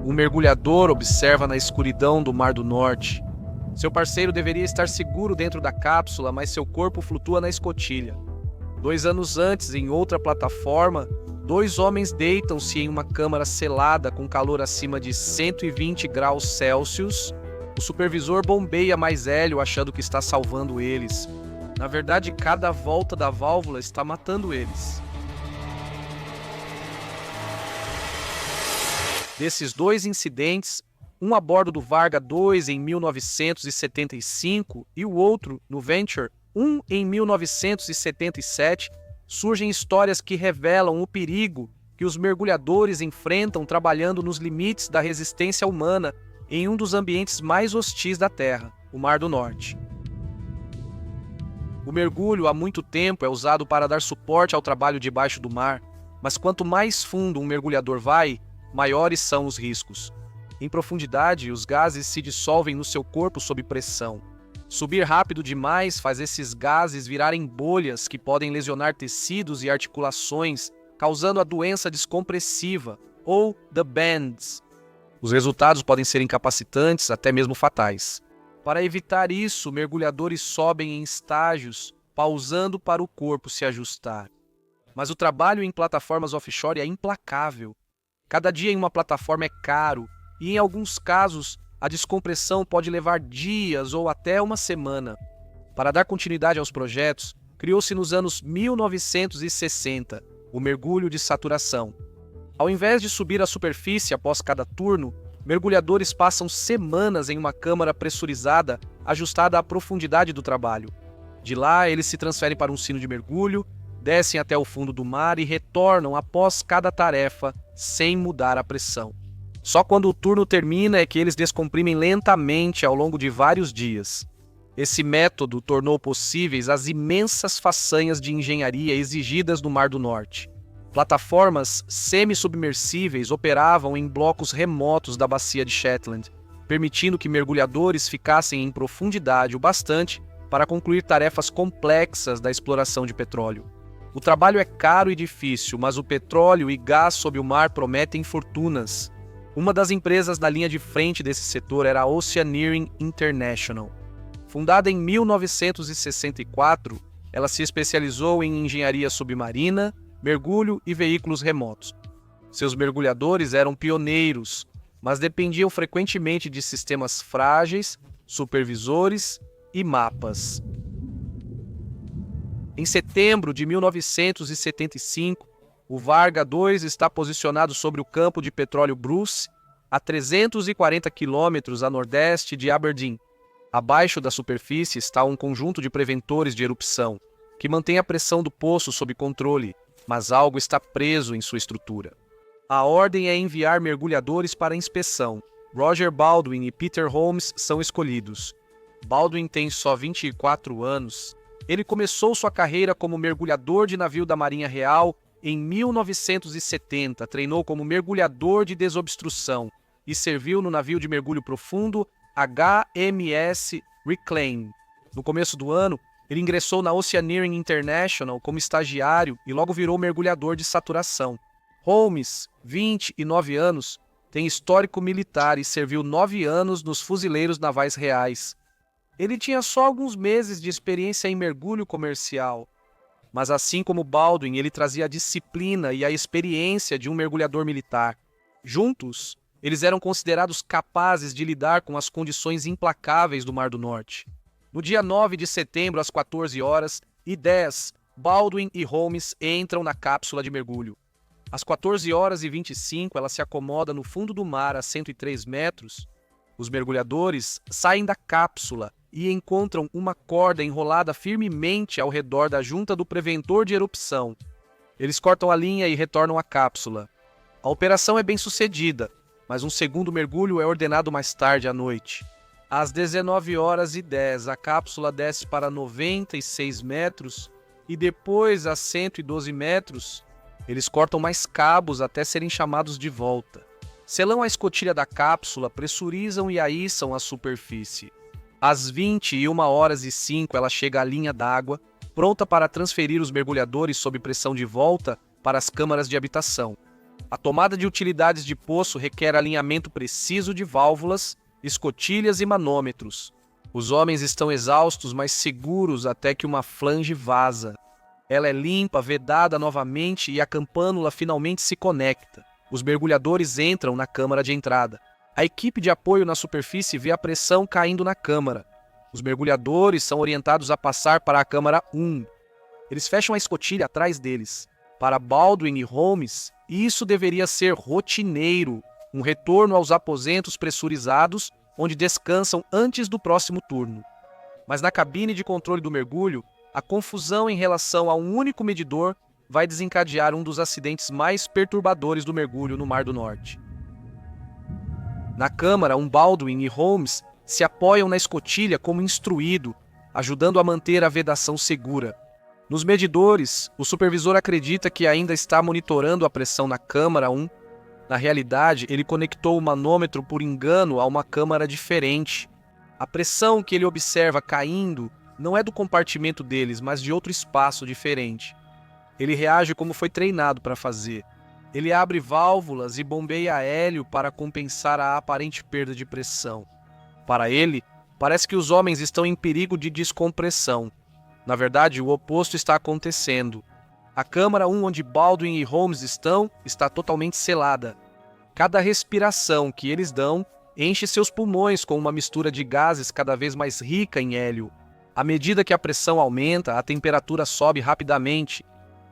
Um mergulhador observa na escuridão do Mar do Norte. Seu parceiro deveria estar seguro dentro da cápsula, mas seu corpo flutua na escotilha. 2 anos antes, em outra plataforma, 2 homens deitam-se em uma câmara selada com calor acima de 120 graus Celsius. O supervisor bombeia mais hélio, achando que está salvando eles. Na verdade, cada volta da válvula está matando eles. Desses 2 incidentes, um a bordo do Varga 2 em 1975 e o outro no Venture 1 em 1977, surgem histórias que revelam o perigo que os mergulhadores enfrentam trabalhando nos limites da resistência humana em um dos ambientes mais hostis da Terra, o Mar do Norte. O mergulho há muito tempo é usado para dar suporte ao trabalho debaixo do mar, mas quanto mais fundo um mergulhador vai, maiores são os riscos. Em profundidade, os gases se dissolvem no seu corpo sob pressão. Subir rápido demais faz esses gases virarem bolhas que podem lesionar tecidos e articulações, causando a doença descompressiva, ou the bends. Os resultados podem ser incapacitantes, até mesmo fatais. Para evitar isso, mergulhadores sobem em estágios, pausando para o corpo se ajustar. Mas o trabalho em plataformas offshore é implacável. Cada dia em uma plataforma é caro, e em alguns casos, a descompressão pode levar dias ou até uma semana. Para dar continuidade aos projetos, criou-se nos anos 1960 o mergulho de saturação. Ao invés de subir à superfície após cada turno, mergulhadores passam semanas em uma câmara pressurizada ajustada à profundidade do trabalho. De lá, eles se transferem para um sino de mergulho, descem até o fundo do mar e retornam após cada tarefa, sem mudar a pressão. Só quando o turno termina é que eles descomprimem lentamente ao longo de vários dias. Esse método tornou possíveis as imensas façanhas de engenharia exigidas no Mar do Norte. Plataformas semi-submersíveis operavam em blocos remotos da bacia de Shetland, permitindo que mergulhadores ficassem em profundidade o bastante para concluir tarefas complexas da exploração de petróleo. O trabalho é caro e difícil, mas o petróleo e gás sob o mar prometem fortunas. Uma das empresas na linha de frente desse setor era a Oceaneering International. Fundada em 1964, ela se especializou em engenharia submarina, mergulho e veículos remotos. Seus mergulhadores eram pioneiros, mas dependiam frequentemente de sistemas frágeis, supervisores e mapas. Em setembro de 1975, o Varga 2 está posicionado sobre o campo de petróleo Bruce, a 340 quilômetros a nordeste de Aberdeen. Abaixo da superfície está um conjunto de preventores de erupção, que mantém a pressão do poço sob controle, mas algo está preso em sua estrutura. A ordem é enviar mergulhadores para inspeção. Roger Baldwin e Peter Holmes são escolhidos. Baldwin tem só 24 anos. Ele começou sua carreira como mergulhador de navio da Marinha Real em 1970, treinou como mergulhador de desobstrução e serviu no navio de mergulho profundo HMS Reclaim. No começo do ano, ele ingressou na Oceaneering International como estagiário e logo virou mergulhador de saturação. Holmes, 29 anos, tem histórico militar e serviu 9 anos nos Fuzileiros Navais Reais. Ele tinha só alguns meses de experiência em mergulho comercial, mas assim como Baldwin, ele trazia a disciplina e a experiência de um mergulhador militar. Juntos, eles eram considerados capazes de lidar com as condições implacáveis do Mar do Norte. No dia 9 de setembro, às 14h10, Baldwin e Holmes entram na cápsula de mergulho. Às 14h25, ela se acomoda no fundo do mar a 103 metros. Os mergulhadores saem da cápsula e encontram uma corda enrolada firmemente ao redor da junta do preventor de erupção. Eles cortam a linha e retornam à cápsula. A operação é bem sucedida, mas um segundo mergulho é ordenado mais tarde à noite. Às 19h10, a cápsula desce para 96 metros e depois a 112 metros, eles cortam mais cabos até serem chamados de volta. Selam a escotilha da cápsula, pressurizam e aíçam a superfície. Às 21h05, ela chega à linha d'água, pronta para transferir os mergulhadores sob pressão de volta para as câmaras de habitação. A tomada de utilidades de poço requer alinhamento preciso de válvulas, escotilhas e manômetros. Os homens estão exaustos, mas seguros até que uma flange vaza. Ela é limpa, vedada novamente e a campânula finalmente se conecta. Os mergulhadores entram na câmara de entrada. A equipe de apoio na superfície vê a pressão caindo na câmara. Os mergulhadores são orientados a passar para a câmara 1. Eles fecham a escotilha atrás deles. Para Baldwin e Holmes, isso deveria ser rotineiro, um retorno aos aposentos pressurizados, onde descansam antes do próximo turno. Mas na cabine de controle do mergulho, a confusão em relação a um único medidor vai desencadear um dos acidentes mais perturbadores do mergulho no Mar do Norte. Na câmara, Baldwin e Holmes se apoiam na escotilha como instruído, ajudando a manter a vedação segura. Nos medidores, o supervisor acredita que ainda está monitorando a pressão na câmara 1. Na realidade, ele conectou o manômetro por engano a uma câmara diferente. A pressão que ele observa caindo não é do compartimento deles, mas de outro espaço diferente. Ele reage como foi treinado para fazer. Ele abre válvulas e bombeia hélio para compensar a aparente perda de pressão. Para ele, parece que os homens estão em perigo de descompressão. Na verdade, o oposto está acontecendo. A câmara 1 onde Baldwin e Holmes estão está totalmente selada. Cada respiração que eles dão enche seus pulmões com uma mistura de gases cada vez mais rica em hélio. À medida que a pressão aumenta, a temperatura sobe rapidamente.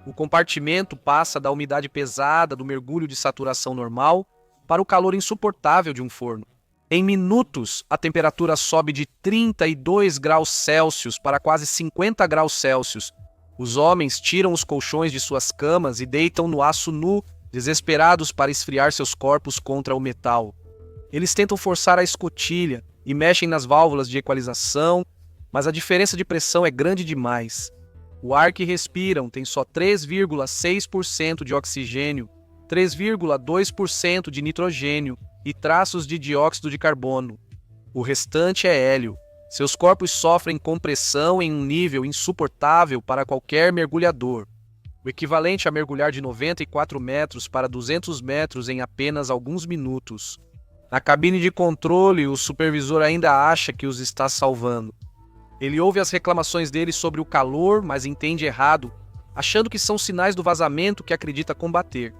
O compartimento passa da umidade pesada do mergulho de saturação normal para o calor insuportável de um forno. Em minutos, a temperatura sobe de 32 graus Celsius para quase 50 graus Celsius. Os homens tiram os colchões de suas camas e deitam no aço nu, desesperados para esfriar seus corpos contra o metal. Eles tentam forçar a escotilha e mexem nas válvulas de equalização, mas a diferença de pressão é grande demais. O ar que respiram tem só 3,6% de oxigênio, 3,2% de nitrogênio e traços de dióxido de carbono. O restante é hélio. Seus corpos sofrem compressão em um nível insuportável para qualquer mergulhador, o equivalente a mergulhar de 94 metros para 200 metros em apenas alguns minutos. Na cabine de controle, o supervisor ainda acha que os está salvando. Ele ouve as reclamações deles sobre o calor, mas entende errado, achando que são sinais do vazamento que acredita combater.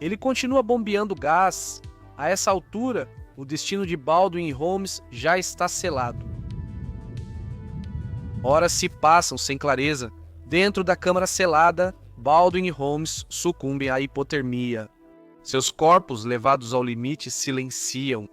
Ele continua bombeando gás. A essa altura, o destino de Baldwin e Holmes já está selado. Horas se passam sem clareza. Dentro da câmara selada, Baldwin e Holmes sucumbem à hipotermia. Seus corpos, levados ao limite, silenciam.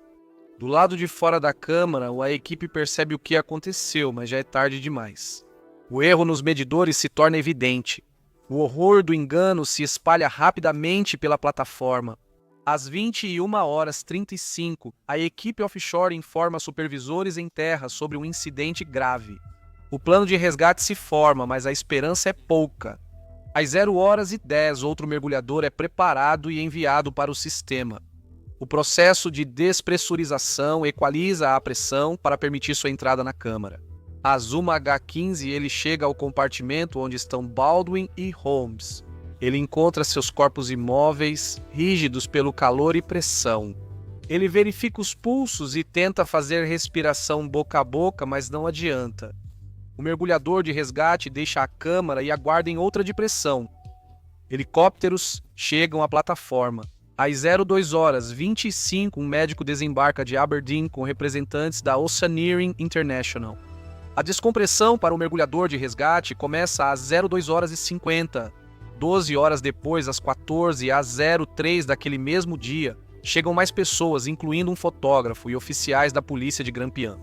Do lado de fora da câmara, a equipe percebe o que aconteceu, mas já é tarde demais. O erro nos medidores se torna evidente. O horror do engano se espalha rapidamente pela plataforma. Às 21h35, a equipe offshore informa supervisores em terra sobre um incidente grave. O plano de resgate se forma, mas a esperança é pouca. Às 0h10, outro mergulhador é preparado e enviado para o sistema. O processo de despressurização equaliza a pressão para permitir sua entrada na câmara. Às 1h15, ele chega ao compartimento onde estão Baldwin e Holmes. Ele encontra seus corpos imóveis, rígidos pelo calor e pressão. Ele verifica os pulsos e tenta fazer respiração boca a boca, mas não adianta. O mergulhador de resgate deixa a câmara e aguarda em outra de pressão. Helicópteros chegam à plataforma. Às 02h25, um médico desembarca de Aberdeen com representantes da Oceaneering International. A descompressão para o mergulhador de resgate começa às 02h50. 12 horas depois, às 14h e às 03h daquele mesmo dia, chegam mais pessoas, incluindo um fotógrafo e oficiais da polícia de Grampian.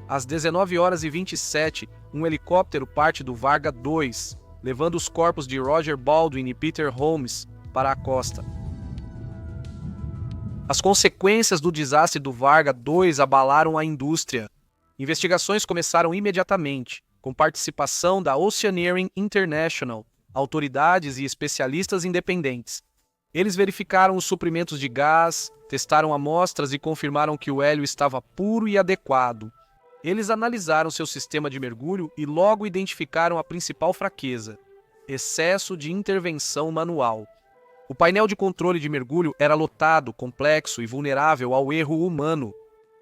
Às 19h27, um helicóptero parte do Varga 2, levando os corpos de Roger Baldwin e Peter Holmes para a costa. As consequências do desastre do Varga 2 abalaram a indústria. Investigações começaram imediatamente, com participação da Oceaneering International, autoridades e especialistas independentes. Eles verificaram os suprimentos de gás, testaram amostras e confirmaram que o hélio estava puro e adequado. Eles analisaram seu sistema de mergulho e logo identificaram a principal fraqueza: excesso de intervenção manual. O painel de controle de mergulho era lotado, complexo e vulnerável ao erro humano.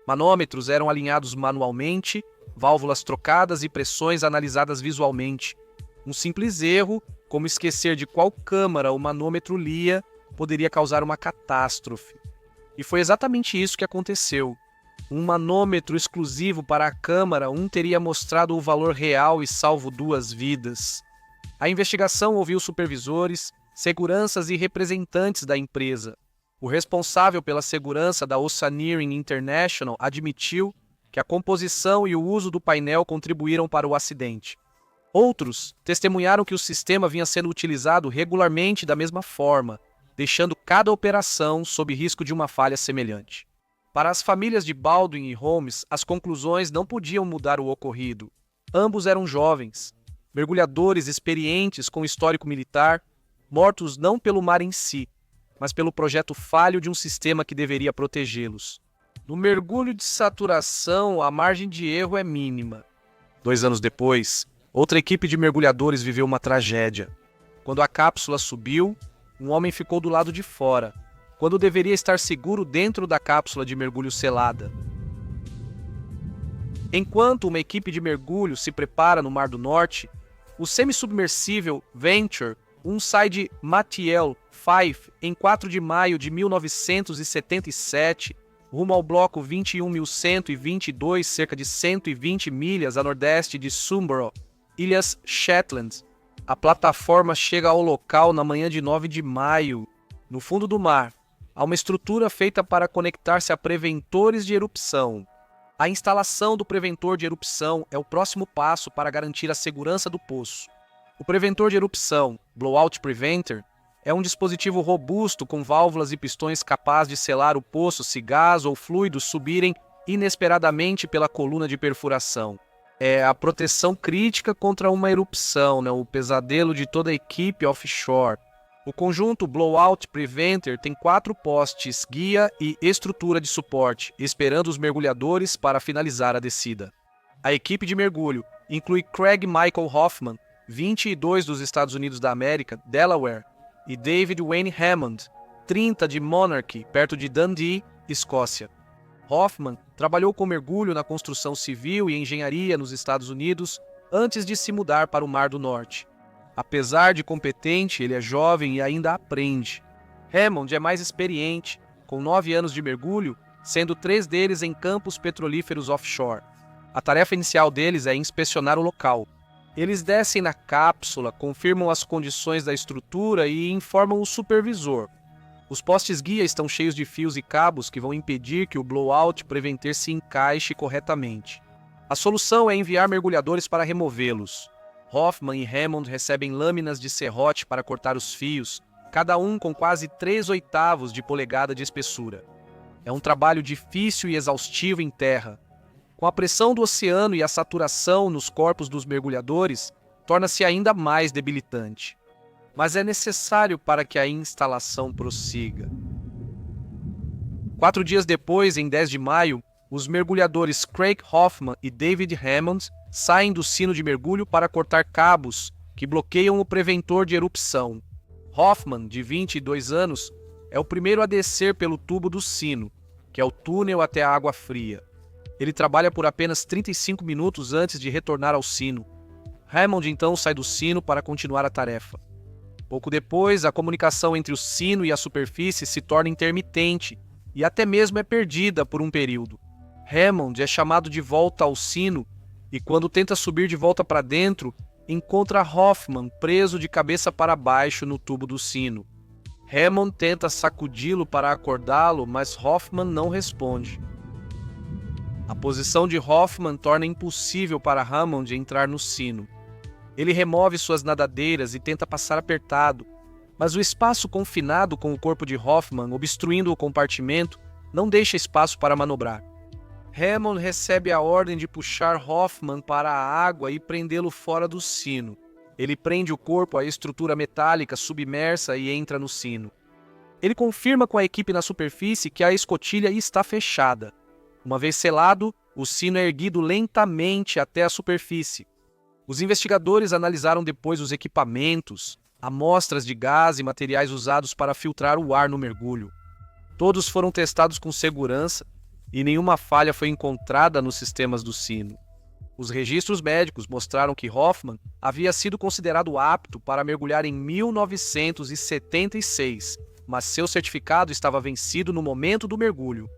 Manômetros eram alinhados manualmente, válvulas trocadas e pressões analisadas visualmente. Um simples erro, como esquecer de qual câmara o manômetro lia, poderia causar uma catástrofe. E foi exatamente isso que aconteceu. Um manômetro exclusivo para a câmara 1 teria mostrado o valor real e salvo 2 vidas. A investigação ouviu supervisores, seguranças e representantes da empresa. O responsável pela segurança da Oceaneering International admitiu que a composição e o uso do painel contribuíram para o acidente. Outros testemunharam que o sistema vinha sendo utilizado regularmente da mesma forma, deixando cada operação sob risco de uma falha semelhante. Para as famílias de Baldwin e Holmes, as conclusões não podiam mudar o ocorrido. Ambos eram jovens, mergulhadores experientes com histórico militar, mortos não pelo mar em si, mas pelo projeto falho de um sistema que deveria protegê-los. No mergulho de saturação, a margem de erro é mínima. 2 anos depois, outra equipe de mergulhadores viveu uma tragédia. Quando a cápsula subiu, um homem ficou do lado de fora, quando deveria estar seguro dentro da cápsula de mergulho selada. Enquanto uma equipe de mergulho se prepara no Mar do Norte, o semissubmersível Venture sai de Mathiel, Fife, em 4 de maio de 1977, rumo ao bloco 21.122, cerca de 120 milhas a nordeste de Samborough, Ilhas Shetland. A plataforma chega ao local na manhã de 9 de maio. No fundo do mar, há uma estrutura feita para conectar-se a preventores de erupção. A instalação do preventor de erupção é o próximo passo para garantir a segurança do poço. O preventor de erupção, Blowout Preventer, é um dispositivo robusto com válvulas e pistões capaz de selar o poço se gás ou fluidos subirem inesperadamente pela coluna de perfuração. É a proteção crítica contra uma erupção, o pesadelo de toda a equipe offshore. O conjunto Blowout Preventer tem 4 postes, guia e estrutura de suporte, esperando os mergulhadores para finalizar a descida. A equipe de mergulho inclui Craig Michael Hoffman, 22 dos Estados Unidos da América, Delaware, e David Wayne Hammond, 30 de Monarch, perto de Dundee, Escócia. Hoffman trabalhou com mergulho na construção civil e engenharia nos Estados Unidos antes de se mudar para o Mar do Norte. Apesar de competente, ele é jovem e ainda aprende. Hammond é mais experiente, com 9 anos de mergulho, sendo 3 deles em campos petrolíferos offshore. A tarefa inicial deles é inspecionar o local. Eles descem na cápsula, confirmam as condições da estrutura e informam o supervisor. Os postes guia estão cheios de fios e cabos que vão impedir que o Blowout Preventer se encaixe corretamente. A solução é enviar mergulhadores para removê-los. Hoffman e Hammond recebem lâminas de serrote para cortar os fios, cada um com quase 3/8 de polegada de espessura. É um trabalho difícil e exaustivo em terra. Com a pressão do oceano e a saturação nos corpos dos mergulhadores, torna-se ainda mais debilitante. Mas é necessário para que a instalação prossiga. 4 dias depois, em 10 de maio, os mergulhadores Craig Hoffman e David Hammond saem do sino de mergulho para cortar cabos que bloqueiam o preventor de erupção. Hoffman, de 22 anos, é o primeiro a descer pelo tubo do sino, que é o túnel até a água fria. Ele trabalha por apenas 35 minutos antes de retornar ao sino. Hammond então sai do sino para continuar a tarefa. Pouco depois, a comunicação entre o sino e a superfície se torna intermitente e até mesmo é perdida por um período. Hammond é chamado de volta ao sino e, quando tenta subir de volta para dentro, encontra Hoffman preso de cabeça para baixo no tubo do sino. Hammond tenta sacudi-lo para acordá-lo, mas Hoffman não responde. A posição de Hoffman torna impossível para Hammond entrar no sino. Ele remove suas nadadeiras e tenta passar apertado, mas o espaço confinado com o corpo de Hoffman obstruindo o compartimento não deixa espaço para manobrar. Hammond recebe a ordem de puxar Hoffman para a água e prendê-lo fora do sino. Ele prende o corpo à estrutura metálica submersa e entra no sino. Ele confirma com a equipe na superfície que a escotilha está fechada. Uma vez selado, o sino é erguido lentamente até a superfície. Os investigadores analisaram depois os equipamentos, amostras de gás e materiais usados para filtrar o ar no mergulho. Todos foram testados com segurança e nenhuma falha foi encontrada nos sistemas do sino. Os registros médicos mostraram que Hoffman havia sido considerado apto para mergulhar em 1976, mas seu certificado estava vencido no momento do mergulho.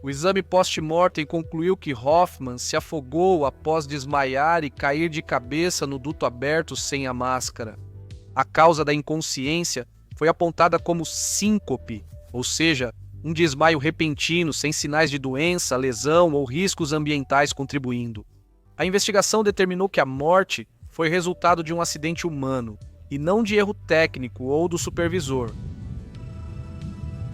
O exame post-mortem concluiu que Hoffman se afogou após desmaiar e cair de cabeça no duto aberto sem a máscara. A causa da inconsciência foi apontada como síncope, ou seja, um desmaio repentino sem sinais de doença, lesão ou riscos ambientais contribuindo. A investigação determinou que a morte foi resultado de um acidente humano e não de erro técnico ou do supervisor.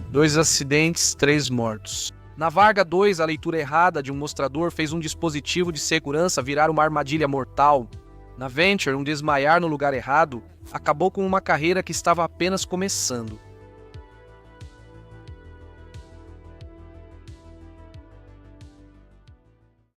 2 acidentes, 3 mortos. Na Varga 2, a leitura errada de um mostrador fez um dispositivo de segurança virar uma armadilha mortal. Na Venture, um desmaiar no lugar errado acabou com uma carreira que estava apenas começando.